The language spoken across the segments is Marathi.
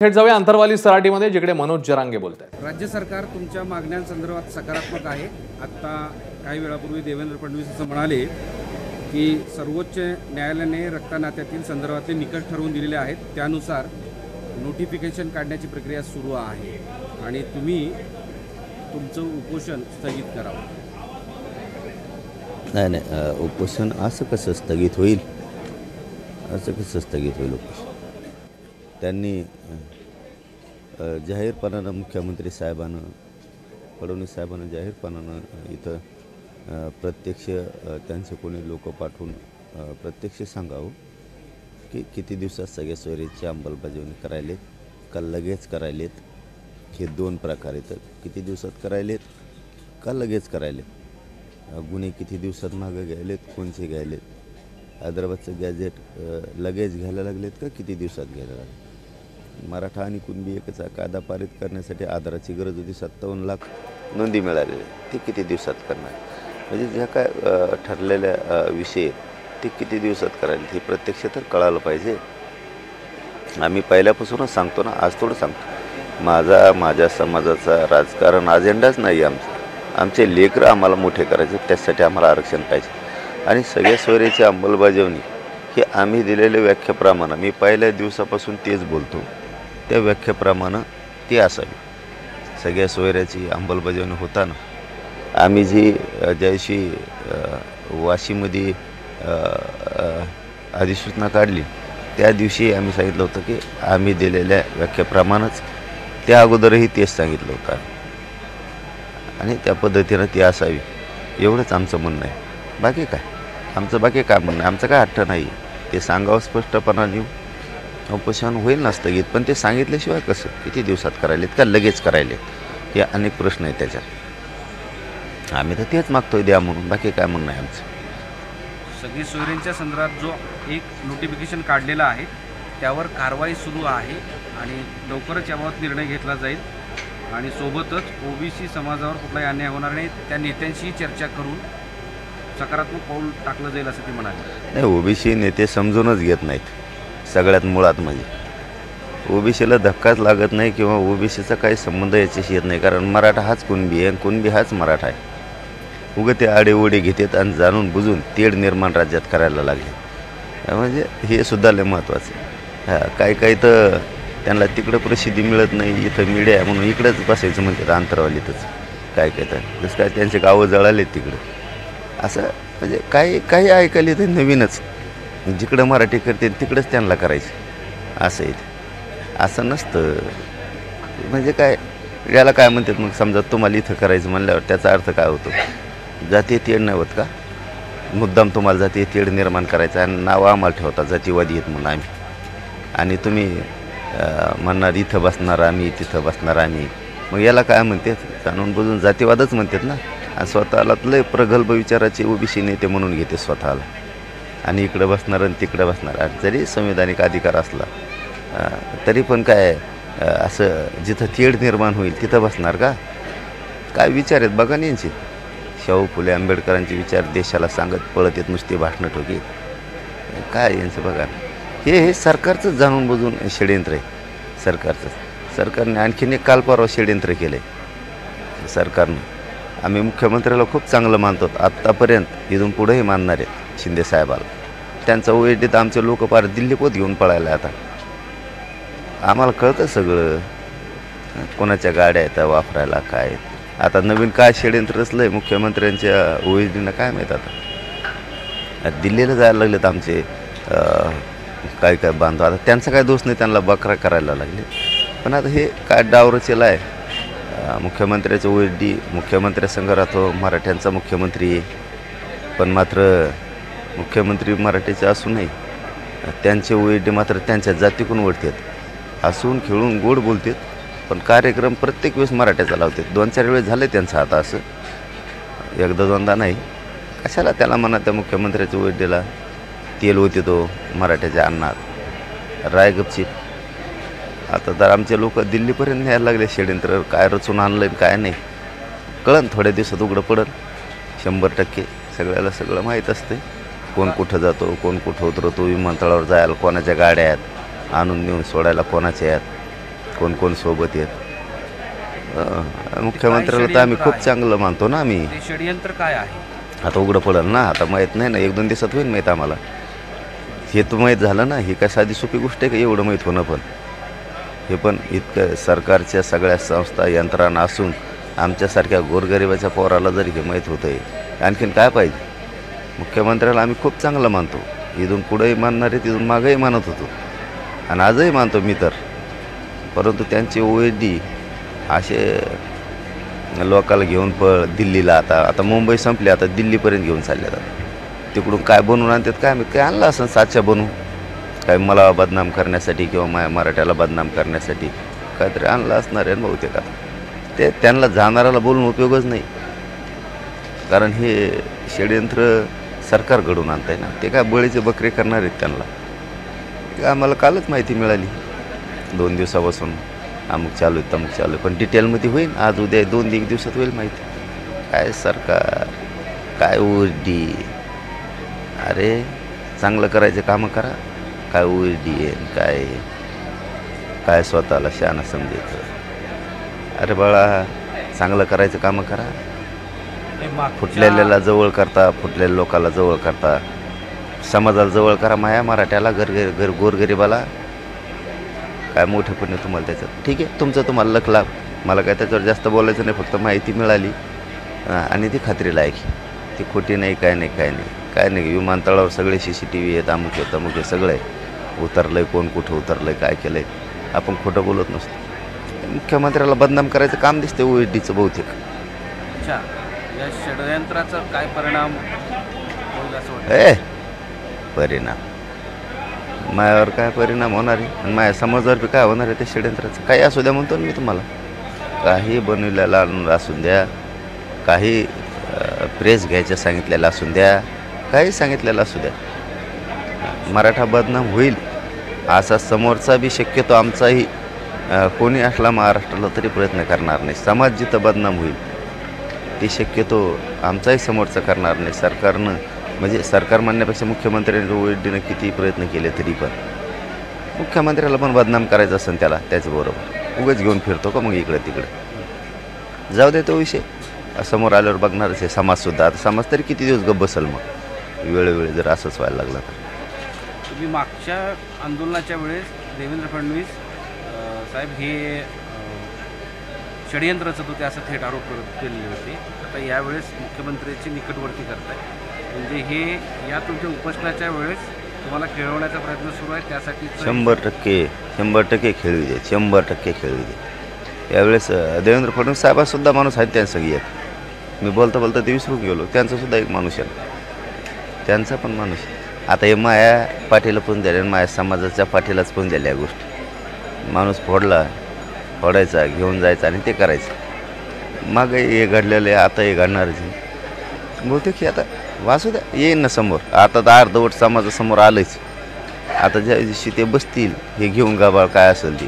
थेट जाऊया अंतरवाली सराटीमध्ये जिकडे मनोज जरांगे बोलत आहेत। राज्य सरकार तुमच्या मागण्यांसंदर्भात सकारात्मक आहे। आता काही वेळापूर्वी देवेंद्र फडणवीस असं म्हणाले की सर्वोच्च न्यायालयाने रक्तनात्यातील संदर्भातले निकष ठरवून दिलेले आहेत, त्यानुसार नोटिफिकेशन काढण्याची प्रक्रिया सुरू आहे आणि तुम्ही तुमचं उपोषण स्थगित करावं। नाही उपोषण असं कसं स्थगित होईल, असं कसं स्थगित होईल उपोषण? त्यांनी जाहीरपणानं मुख्यमंत्री साहेबांना, फडणवीस साहेबांना जाहीरपणानं इथं प्रत्यक्ष त्यांचे कोणी लोक पाठवून प्रत्यक्ष सांगावं की किती दिवसात सगळ्या सोयरीची अंमलबजावणी करायलेत का लगेच करायलेत। हे दोन प्रकार आहेत, किती दिवसात करायलेत का लगेच करायलेत। गुन्हे किती दिवसात मागं घ्यायलेत, कोणचे घ्यायलेत, हैदराबादचं गॅजेट लगेच घ्यायला लागलेत का किती दिवसात घ्यायला लागले। मराठा आणि कुणबी एकचा कायदा पारित करण्यासाठी आधाराची गरज होती, 57 लाख नोंदी मिळालेल्या, ते किती दिवसात करणार। म्हणजे ज्या काय ठरलेल्या विषय ते किती दिवसात करायला, हे प्रत्यक्ष तर कळालं पाहिजे। आम्ही पहिल्यापासूनच सांगतो ना, आज थोडं सांगतो, माझ्या समाजाचा राजकारण अजेंडाच नाही आमचा। आमचे लेकरं आम्हाला मोठे करायचे, त्यासाठी आम्हाला आरक्षण पाहिजे आणि सगळ्या सोयरीची अंमलबजावणी हे आम्ही दिलेल्या व्याख्येप्रमाणे, मी पहिल्या दिवसापासून तेच बोलतो, त्या व्याख्येप्रमाणे ती असावी। सगळ्या सोयऱ्याची अंमलबजावणी होताना आम्ही ज्या दिवशी वाशीमध्ये अधिसूचना काढली त्या दिवशी आम्ही सांगितलं होतं की आम्ही दिलेल्या व्याख्येप्रमाणेच त्या अगोदरही तेच सांगितलं होतं आणि त्या पद्धतीनं ती असावी, एवढंच आमचं म्हणणं आहे। बाकी काय बाकी काय म्हणणं आहे, आमचं काय हट्ट नाही, ते सांगावं स्पष्टपणाने, उपोषण होईल ना स्थगित, पण ते सांगितल्याशिवाय कसं, किती दिवसात करायलेत का लगेच करायलेत, हे अनेक प्रश्न आहेत त्याच्यात। आम्ही तर तेच मागतोय द्या म्हणून, बाकी काय म्हणणं आहे आमचं। सगळी सोयरींच्या संदर्भात जो एक नोटिफिकेशन काढलेला आहे त्यावर कारवाई सुरू आहे आणि लवकरच याबाबत निर्णय घेतला जाईल आणि सोबतच ओबीसी समाजावर कुठलाही अन्याय होणार नाही, त्या नेत्यांशी चर्चा करून सकारात्मक पाऊल टाकलं जाईल असं ते म्हणाले। नाही, ओबीसी नेते समजूनच घेत नाहीत सगळ्यात मुळात, म्हणजे ओबीसीला धक्काच लागत नाही किंवा ओबीसीचा काही संबंध याच्याशी येत नाही, कारण मराठा हाच कुणबी आहे आणि कुणबी हाच मराठा आहे। उगं ते आडेओढे घेतात आणि जाणून बुजून तेढ निर्माण राज्यात करायला लागले, म्हणजे हे सुद्धा लय महत्त्वाचं आहे। काही तर त्यांना तिकडं प्रसिद्धी मिळत नाही, इथं मीडिया म्हणून इकडंच बसायचं म्हणतात अंतरवालीतच, काय तर जसं काय त्यांचे गावं जळालेत तिकडं, असं म्हणजे काही ऐकायला तर नवीनच, जिकडं मराठी करते तिकडंच त्यांना करायचं असं आहे। असं नसतं, म्हणजे काय याला काय म्हणतात मग, समजा तुम्हाला इथं करायचं म्हणल्यावर त्याचा अर्थ काय होतो, जातीय तेढ नाही होत का? मुद्दाम तुम्हाला जातीय तेढ निर्माण करायचं आणि नावं आम्हाला ठेवता जातीवादी आहेत म्हणून आम्ही, आणि तुम्ही म्हणणार इथं बसणार आम्ही, तिथं बसणार आम्ही, मग याला काय म्हणतात, जाणून बुजून जातीवादच म्हणतात ना। आणि स्वतःला लय प्रगल्भ विचाराचे ओबीसी नेते म्हणून घेते स्वतःला, आणि इकडं बसणार आणि तिकडं बसणार, जरी संविधानिक अधिकार असला तरी पण काय असं जिथं तेढ निर्माण होईल तिथं बसणार का? काय विचार आहेत बघा ना यांचे, शाहू फुले आंबेडकरांचे विचार देशाला सांगत पळत येत नुसते भाषणं ठोकी, काय यांचं बघा। हे सरकारचंच जाणून बुजून षडयंत्र आहे सरकारने आणखीन एक काल परवा षडयंत्र केलं आहे सरकारनं। आम्ही मुख्यमंत्र्याला खूप चांगलं मानतो, आत्तापर्यंत इथून पुढेही मानणार आहेत शिंदे साहेबाला। त्यांचा ओएडीत आमचे लोक पार दिल्लीपोत घेऊन पळायला, आता आम्हाला कळतं सगळं, कोणाच्या गाड्या आहेत वापरायला, काय आता नवीन काय षडयंत्र रचलं आहे मुख्यमंत्र्यांच्या ओएडीनं काय माहीत। आता दिल्लीला जायला लागलेत आमचे काय बांधव, आता त्यांचा काय दोष नाही, त्यांना बकरा करायला लागले, पण आता हे काय डाव रचेला आहे। मुख्यमंत्र्याचं ओएडी मुख्यमंत्र्यासंग राहतो, मराठ्यांचा मुख्यमंत्री, पण मात्र मुख्यमंत्री मराठीचे असूनही त्यांचे ओएडी मात्र त्यांच्या जातीकडून ओढतात, हसून खेळून गोड बोलतात, पण कार्यक्रम प्रत्येक वेळेस मराठ्याचा लावतात। 2-4 वेळेस झाले त्यांचं, आता असं एकदा दोनदा नाही, कशाला त्याला म्हणा त्या मुख्यमंत्र्याच्या ओएडीला तेल होते तो मराठ्याच्या अन्नात, राय गपचीप। आता तर आमचे लोक दिल्लीपर्यंत न्यायला लागले षडयंत्र, काय रचून आणलं काय नाही कळन, थोड्या दिवसात उघडं पडन 100%। सगळ्याला सगळं माहीत असते, कोण कुठं जातो, कोण कुठं उतरतो, विमानतळावर जायला कोणाच्या गाड्या आहेत, आणून नेऊन सोडायला कोणाच्या आहेत, कोण कोण सोबत आहेत. मुख्यमंत्र्याला तर आम्ही खूप चांगलं मानतो ना. आम्ही ते षडयंत्र काय आहे? आता उघडं पडेल ना. आता माहीत नाही ना, 1-2 दिवसात होईल माहीत आम्हाला. हे तर माहीत झालं ना. ही काय साधी सोपी गोष्ट आहे का एवढं माहीत होणं. पण हे पण इतकं सरकारच्या सगळ्या संस्था यंत्रणा असून आमच्यासारख्या गोरगरिबाच्या पोराला जरी हे माहीत होतं आहे, आणखीन काय पाहिजे. मुख्यमंत्र्याला आम्ही खूप चांगलं मानतो. इथून पुढेही मानणार आहे, तिथून मागंही मानत होतो आणि आजही मानतो मी तर. परंतु त्यांची ओएडी असे लोकाला घेऊन दिल्लीला आता मुंबई संपली, आता दिल्लीपर्यंत घेऊन चालले जातात. तिकडून काय बनवून आणतात काय काय आणलं असं साच्या बनवून, काय मला बदनाम करण्यासाठी किंवा मराठ्याला बदनाम करण्यासाठी काहीतरी आणलं असणार आहे बहुतेक. आता ते त्यांना जाणाऱ्याला बोलून उपयोगच नाही, कारण हे षडयंत्र सरकार घडून आणत आहे ना. ते काय बळीचे बकरे करणार आहेत त्यांना. आम्हाला कालच माहिती मिळाली 2 दिवसापासून अमुक चालू आहे तमुक चालू आहे, पण डिटेलमध्ये होईल आज उद्या 2-1 दिवसात होईल माहिती. काय सरकार, काय ओरडी. अरे चांगलं करायचं कामं करा. काय ओरडी आहे काय काय स्वतःला शहाणा समजायचं. अरे बाळा चांगलं करायचं कामं करा. फुटलेल्याला जवळ करता, फुटलेल्या लोकाला जवळ करता, समाजाला जवळ करा. माया मराठ्याला गोरगरिबाला काय मोठेपणे तुम्हाला त्याच्यात. ठीक आहे, तुमचं तुम्हाला लक लाभ. मला काय त्याच्यावर जास्त बोलायचं नाही, फक्त माहिती मिळाली आणि ती खात्रीला आहे की ती खोटी नाही. काय नाही. विमानतळावर सगळे CCTV आहेत, अमुक आहे तमुक आहे सगळं आहे. उतरलं आहे, कोण कुठं उतरलं आहे, काय केलं आहे, आपण खोटं बोलत नसतो. मुख्यमंत्र्याला बदनाम करायचं काम दिसते ओएडीचं बहुतेक. अच्छा, या षडयंत्राचा काय परिणाम होईल असं वाटतं? परिणाम माझ्यावर काय परिणाम होणार आहे आणि माझ्या समाजावर बी काय होणार आहे. ते षडयंत्राचं काही असू द्या म्हणतो मी तुम्हाला. काही बनवलेला असून द्या, काही प्रेस घ्यायचं सांगितलेलं असून द्या, काही सांगितलेलं असू द्या, मराठा बदनाम होईल असा समोरचा बी शक्यतो आमचाही कोणी असला महाराष्ट्राला तरी प्रयत्न करणार नाही. समाज जिथं बदनाम होईल ती शक्यतो आमचाही समोरचा करणार नाही. सरकारनं म्हणजे सरकार म्हणण्यापेक्षा मुख्यमंत्र्यांनी ओएडीनं किती प्रयत्न केले तरी पण मुख्यमंत्र्याला पण बदनाम करायचं असेल त्याच्याबरोबर उगाच घेऊन फिरतो का मग इकडे तिकडे. जाऊ दे तो विषय, समोर आल्यावर बघणारच आहे समाजसुद्धा. आता समाज तरी किती दिवस गप्प बसेल मग वेळोवेळी जर असंच व्हायला लागलं तर. तुम्ही मागच्या आंदोलनाच्या वेळेस देवेंद्र फडणवीस साहेब हे षडयंत्राचं होते असं थेट आरोप केलेले होते. आता यावेळेस मुख्यमंत्र्यांची निकटवर्ती करताय, म्हणजे हे या तुमच्या उपोषणाच्या वेळेस तुम्हाला खेळवण्याचा प्रयत्न सुरू आहे. त्यासाठी 100% खेळू दे, 100% खेळू दे. यावेळेस देवेंद्र फडणवीस साहेबासुद्धा माणूस आहेत त्यांचं सगळी आहेत. मी बोलता ते विसरून गेलो, त्यांचासुद्धा एक माणूस आहे, त्यांचा पण माणूस आहे. आता हे माया पाठीला पण द्यायला आणि माझ्या समाजाच्या पाठीलाच पण द्यायला या गोष्टी. माणूस फोडायचा, घेऊन जायचा आणि ते करायचं. मागं हे घडलेलं आहे, आता हे घडणारच आहे. बहुतेक हे आता वाचू द्या, येईन ना समोर. आता तर अर्धवट समाजासमोर आलंच. आता ज्या दिवशी ते बसतील हे घेऊन गाबाळ काय असेल ते,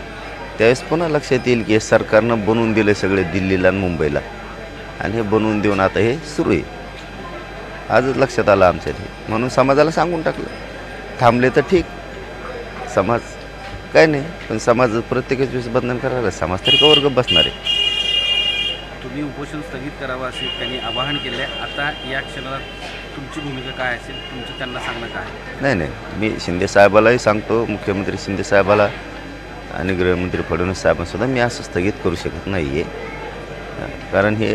त्यावेळेस पुन्हा लक्षात येईल की हे सरकारनं बनवून दिलं सगळे दिल्लीला आणि मुंबईला, आणि हे बनवून देऊन आता हे सुरू आहे. आजच लक्षात आलं आमच्या ते, म्हणून समाजाला सांगून टाकलं. थांबले तर ठीक, समाज काय नाही, पण समाज प्रत्येकच दिवस बदनाम करायला समाज तरी कवर गप्प बसणार आहे. तुम्ही उपोषण स्थगित करावं असे त्यांनी आवाहन केले. आता या क्षणाला तुमची भूमिका काय असेल, तुमचं त्यांना सांगणं काय? नाही, मी शिंदे साहेबालाही सांगतो, मुख्यमंत्री शिंदे साहेबाला आणि गृहमंत्री फडणवीस साहेबांसुद्धा मी असं स्थगित करू शकत नाही आहे. कारण हे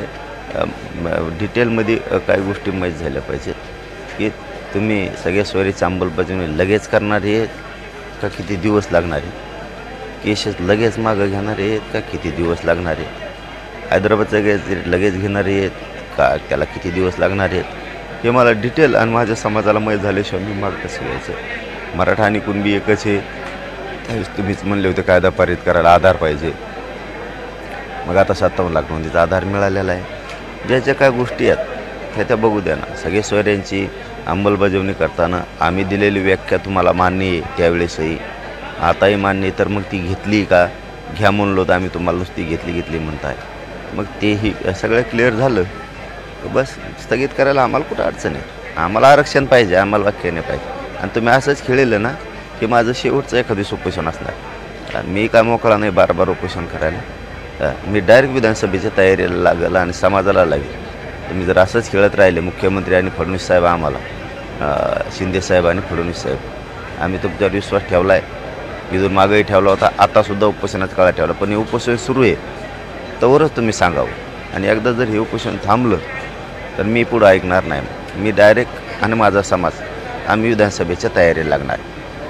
डिटेलमध्ये काही गोष्टी माहीत झाल्या पाहिजेत की तुम्ही सगळ्या सोयरीची अंमलबजावणी लगेच करणारे आहेत का किती दिवस लागणार आहे. केसेस लगेच मागं घेणारे आहेत का किती दिवस लागणार आहे. हैदराबादचं गॅस लगेच घेणारे आहेत का त्याला किती दिवस लागणार आहेत. हे मला डिटेल आणि माझ्या समाजाला माहीत झाल्याशिवाय मी माग कसं घ्यायचं. मराठा आणि कुणबी एकच आहे. त्यावेळेस तुम्हीच म्हणले होते कायदा पारित करायला आधार पाहिजे. मग आता 57 लाख नोंदीचा आधार मिळालेला आहे. ज्या ज्या काय गोष्टी आहेत त्या बघू द्या ना. सगळे सोयऱ्यांची अंमलबजावणी करताना आम्ही दिलेली व्याख्या तुम्हाला मान्य आहे त्यावेळेसही, आताही मान्य आहे. तर मग ती घेतली का, घ्या म्हणलो तर आम्ही तुम्हाला नुसती घेतली म्हणताय. मग तेही सगळं क्लिअर झालं बस स्थगित करायला आम्हाला कुठं अडचण आहे. आम्हाला आरक्षण पाहिजे, आम्हाला वाक्य नाही पाहिजे. आणि तुम्ही असंच खेळलं ना की माझं शेवटचं एखादी उपोषण असणार. मी काय मोकळा नाही बार उपोषण करायला. मी डायरेक्ट विधानसभेच्या तयारीला लागेल आणि समाजाला लागेल. तुम्ही जर असंच खेळत राहिले मुख्यमंत्री आणि फडणवीस साहेब आम्हाला, शिंदे साहेब आणि फडणवीस साहेब, आम्ही तुमच्यावर विश्वास ठेवला आहे. इथून मागेही ठेवला होता, आतासुद्धा उपोषणाचा काळात ठेवला. पण हे उपोषण सुरू आहे तोवरच तुम्ही सांगावं. आणि एकदा जर हे उपोषण थांबलं तर मी पुढं ऐकणार नाही. मी डायरेक्ट आणि माझा समाज आम्ही विधानसभेच्या तयारीला लागणार.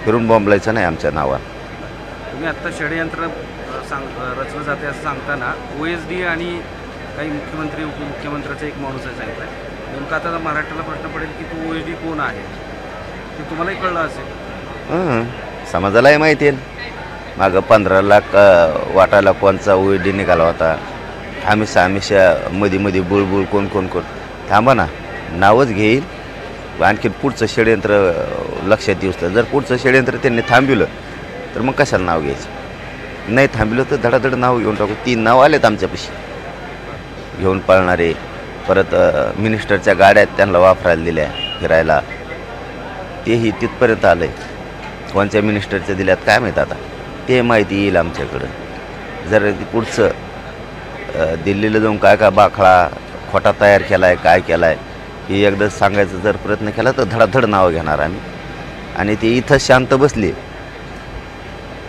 फिरून बॉम्बलायचं नाही आमच्या नावानं. तुम्ही आत्ता षडयंत्र रचलं जाते असं सांगताना OSD आणि काही मुख्यमंत्री उपमुख्यमंत्र्याचा एक माणूस आहे सांगितलं. नेमका आता मराठ्याला प्रश्न पडेल की तो OSD कोण आहे ते तुम्हालाही कळलं असेल. समाजालाही माहिती आहे. मागं 15 लाख वाटायला कोणचा OSD निघाला होता. हमेशा मध्ये बुळबुळ कोण थांबा ना, नावच घेईल. आणखी पुढचं षडयंत्र लक्षात येऊस तर जर पुढचं षडयंत्र त्यांनी थांबविलं तर मग कशाला नाव घ्यायचं. नाही थांबविलं तर धडाधड नाव घेऊन टाकू. 3 नाव आलेत आमच्यापाशी घेऊन पळणारे. परत मिनिस्टरच्या गाड्यात त्यांना वापरायला दिल्या फिरायला, तेही तिथपर्यंत आलं आहे. कोणत्या मिनिस्टरच्या दिल्यात काय माहीत आता, ते माहिती येईल आमच्याकडं. जर पुढचं दिल्लीला जाऊन काय बाखळा खोटा तयार केला आहे, काय केला आहे, हे एकदा सांगायचा जर प्रयत्न केला तर धडाधड नाव घेणार आम्ही. आणि ते इथं शांत बसले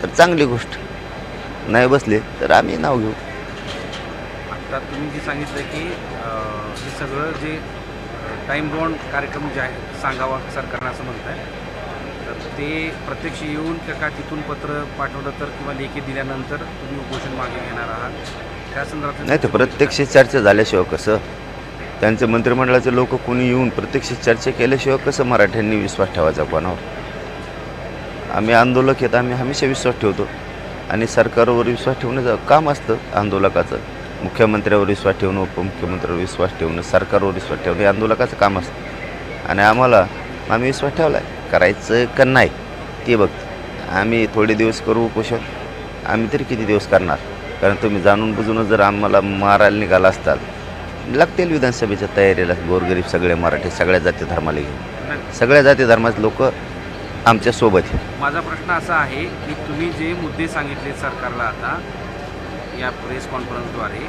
तर चांगली गोष्ट, नाही बसले तर आम्ही नाव घेऊ. आता तुम्ही जे सांगितलं की हे सगळं जे टाईम बाउंड कार्यक्रम जे आहे सांगावा सरकारनं असं म्हणत आहे, तर ते प्रत्यक्ष येऊन का तिथून पत्र पाठवलं तर किंवा लेखी दिल्यानंतर तुम्ही उपोषण मागे घेणार आहात त्या संदर्भात? नाही, तर प्रत्यक्ष चर्चा झाल्याशिवाय कसं, त्यांचे मंत्रिमंडळाचे लोक कोणी येऊन प्रत्यक्ष चर्चा केल्याशिवाय कसं मराठ्यांनी विश्वास ठेवायचा कोणावर? आम्ही आंदोलक आहेत, आम्ही हमेशा विश्वास ठेवतो. आणि सरकारवर विश्वास ठेवण्याचं काम असतं आंदोलकाचं. मुख्यमंत्र्यावर विश्वास ठेवणं, उपमुख्यमंत्र्यावर विश्वास ठेवणं, सरकारवर विश्वास ठेवणं हे आंदोलकाचं काम असतं. आणि आम्ही विश्वास ठेवला आहे. करायचं का नाही ते बघते. आम्ही थोडे दिवस करू उपोषण, आम्ही तरी किती दिवस करणार? कारण तुम्ही जाणून बुजूनच जर आम्हाला मारायला निघाला असताल, लागतील विधानसभेच्या तयारीला गोरगरीब सगळे मराठी, सगळ्या जाती धर्माला घेऊन, सगळ्या जाती धर्माचे लोक आमच्यासोबत आहेत. माझा प्रश्न असा आहे की तुम्ही जे मुद्दे सांगितले सरकारला आता या प्रेस कॉन्फरन्सद्वारे,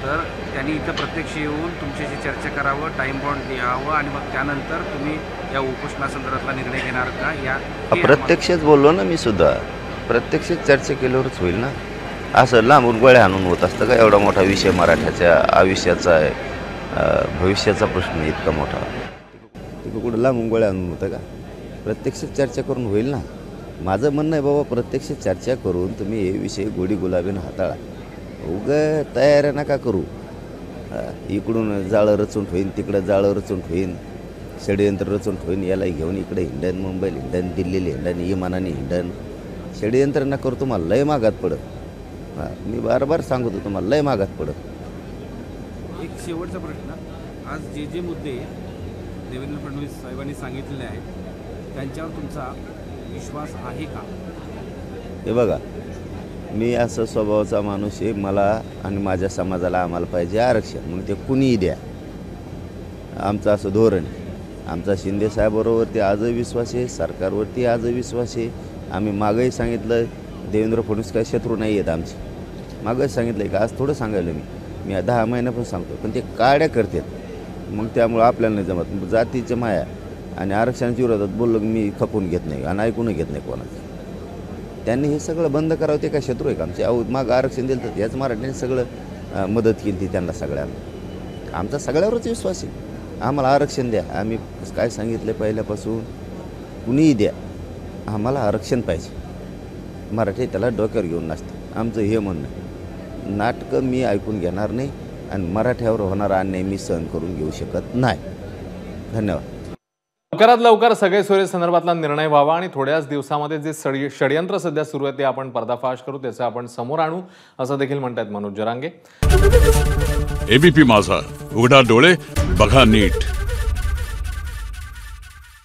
तर त्यांनी इथं प्रत्यक्ष येऊन तुमच्याशी चर्चा करावं, टाईम बाउंड लिहावं आणि मग त्यानंतर तुम्ही या उपोषणासंदर्भातला निर्णय घेणार का? या प्रत्यक्षच बोललो ना मी सुद्धा. प्रत्यक्ष चर्चा केल्यावरच होईल ना. असं लांबून गोळ्या आणून होत असतं का? एवढा मोठा विषय मराठ्याच्या आयुष्याचा आहे, भविष्याचा प्रश्न इतका मोठा, तिकडं कुठं लांबून गोळ्या आणून होतं का? प्रत्यक्ष चर्चा करून होईल ना. माझं म्हणणं आहे बाबा, प्रत्यक्ष चर्चा करून तुम्ही हे विषय गोडी गुलाबीनं हाताळा. उगं तयाऱ्या नका करू. इकडून जाळं रचून ठेवीन, तिकडं जाळं रचून ठेवीन, षडयंत्र रचून ठेवीन, याला घेऊन इकडे हिंडन, मुंबईला हिंडन, दिल्लीला हिंडन, विमानाने हिंडन. षडयंत्र न करू, तुम्हाला लय मागात पडत. मी बार सांगतो तुम्हाला, लय मागात पडत. एक शेवटचा प्रश्न, आज जे मुद्दे देवेंद्र फडणवीस साहेबांनी सांगितलेले आहेत त्यांच्यावर तुमचा विश्वास आहे का? हे बघा, मी असं स्वभावाचा माणूस आहे. मला आणि माझ्या समाजाला आम्हाला पाहिजे आरक्षण, मग ते कुणीही द्या. आमचं असं धोरण आहे. आमचा शिंदे साहेबांवरती आजही विश्वास आहे, सरकारवरती आजही विश्वास आहे. आम्ही मागंही सांगितलं, देवेंद्र फडणवीस काही शत्रू नाही आहेत आमचे. मागंच सांगितलं की आज थोडं सांगायला मी 10 महिन्यापासून सांगतो, पण ते काड्या करतात. मग त्यामुळं आपल्याला नाही जमत. जातीच्या माया आणि आरक्षणाच्या विरोधात बोललो मी खपून घेत नाही आणि ऐकूनही घेत नाही कोणाचं. त्यांनी हे सगळं बंद करावं. ते काय शत्रू आहे का आमचे? मागं आरक्षण दिलं तर याच मराठ्यांनी सगळं मदत केली ती त्यांना सगळ्यांना. आमचा सगळ्यावरच विश्वास आहे. आम्हाला आरक्षण द्या. आम्ही काय सांगितलं पहिल्यापासून, कुणीही द्या, आम्हाला आरक्षण पाहिजे. मराठी त्याला डोक्यावर घेऊन नसते. आमचं हे म्हणणं आहे. नाटकं मी ऐकून घेणार नाही आणि मराठ्यावर होणारा अन्याय मी सहन करून घेऊ शकत नाही. धन्यवाद. लवकरात लवकर सगळे सोयरे संदर्भातला निर्णय व्हावा आणि थोड्याच दिवसामध्ये जे षडयंत्र सध्या सुरू आहे ते आपण पर्दाफाश करू, त्याचं आपण समोर आणू, असं देखील म्हणतात मनोज जरांगे. एबीपी माझा, उघडा डोळे बघा नीट.